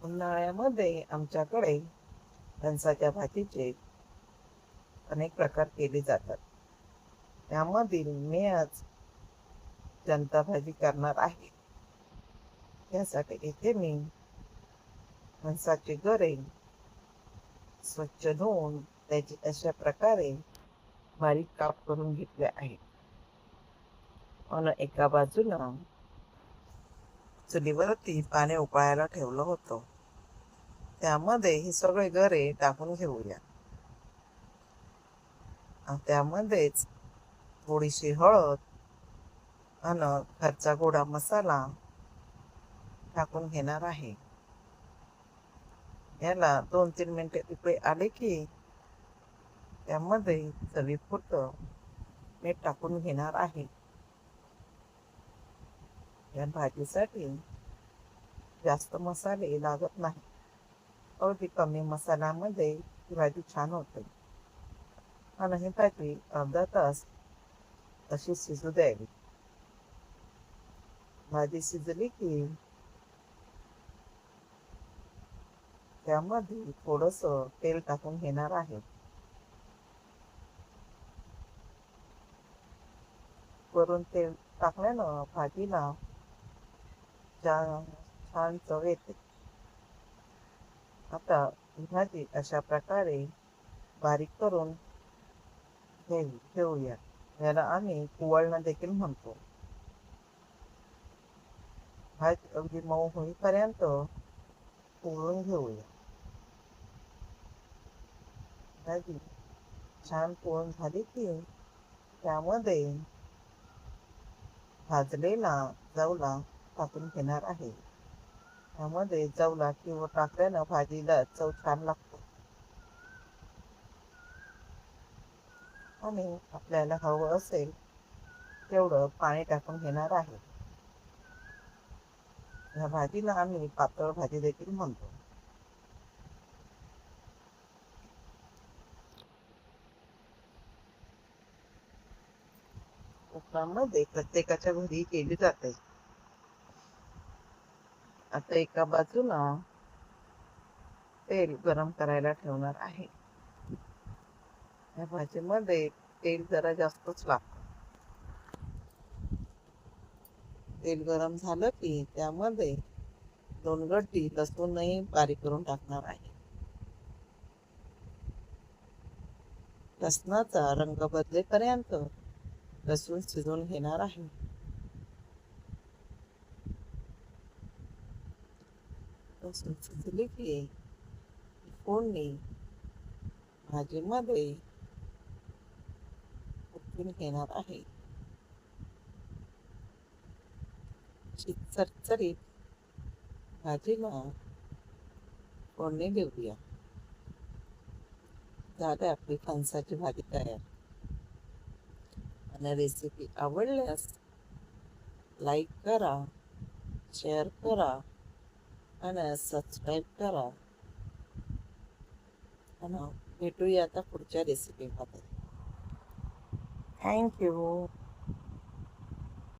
उन्हाळ्यामध्ये आमच्याकडे फणसाच्या भाजीचे अनेक प्रकार केले जातात. त्यामधील मी आज जनता भाजी करणार आहे. त्यासाठी इथे मी फणसाचे गरे स्वच्छ धुवून त्याचे अशा प्रकारे बारीक काप करून घेतले आहे. आणि एका बाजूला चुलीवरती पाणी उकळायला ठेवलं होतं. त्यामध्ये हे सगळे गरे टाकून घेऊया. त्यामध्येच थोडीशी हळद आणि घरचा गोडा मसाला टाकून घेणार आहे. याला 2-3 मिनिटे उकळी आले की त्यामध्ये चवीपुरतं मीठ टाकून घेणार आहे. या भाजीसाठी जास्त मसाले लागत नाही. अगदी कमी मसाल्यामध्ये ही भाजी छान होते. आणि ही भाजी अर्धा तास अशी शिजू द्यावी. भाजी शिजली की त्यामध्ये थोडस तेल टाकून घेणार आहे. वरून तेल टाकल्यानं भाजीला छान चव येते. आता ही भाजी अशा प्रकारे बारीक करून ठेवूया. याला आम्ही कुवळणं देखील म्हणतो. भाजी अगदी मऊ होईपर्यंत कुवळून घेऊया. भाजी छान कुवळून झाली की त्यामध्ये भाजलेला जवला टाकून घेणार आहे. त्यामध्ये जवला किंवा टाकल्यानं भाजीला चव छान लागतो. आणि आपल्याला हवं असेल तेवढं पाणी टाकून घेणार आहे. या भाजीला आम्ही पातळ भाजी देखील म्हणतो. कोकणामध्ये प्रत्येकाच्या घरी केली जाते. आता एका बाजूला तेल गरम करायला ठेवणार आहे. या भाजीमध्ये तेल जरा जास्तच लागतं. तेल गरम झालं की त्यामध्ये 2 गड्डी लसूणही बारीक करून टाकणार आहे. लसणाचा रंग बदलेपर्यंत लसूण शिजवून घेणार आहे. लसूण शिजली की फोडणी भाजीमध्ये ओतून घेणार आहे. चरचरीत भाजीला फोडणी देऊया. झाली आपली फणसाची भाजी तयार. आणि रेसिपी आवडल्यास लाईक करा, शेअर करा आणि सबस्क्राईब करा. आणि भेटूया आता पुढच्या रेसिपीमध्ये. थँक्यू.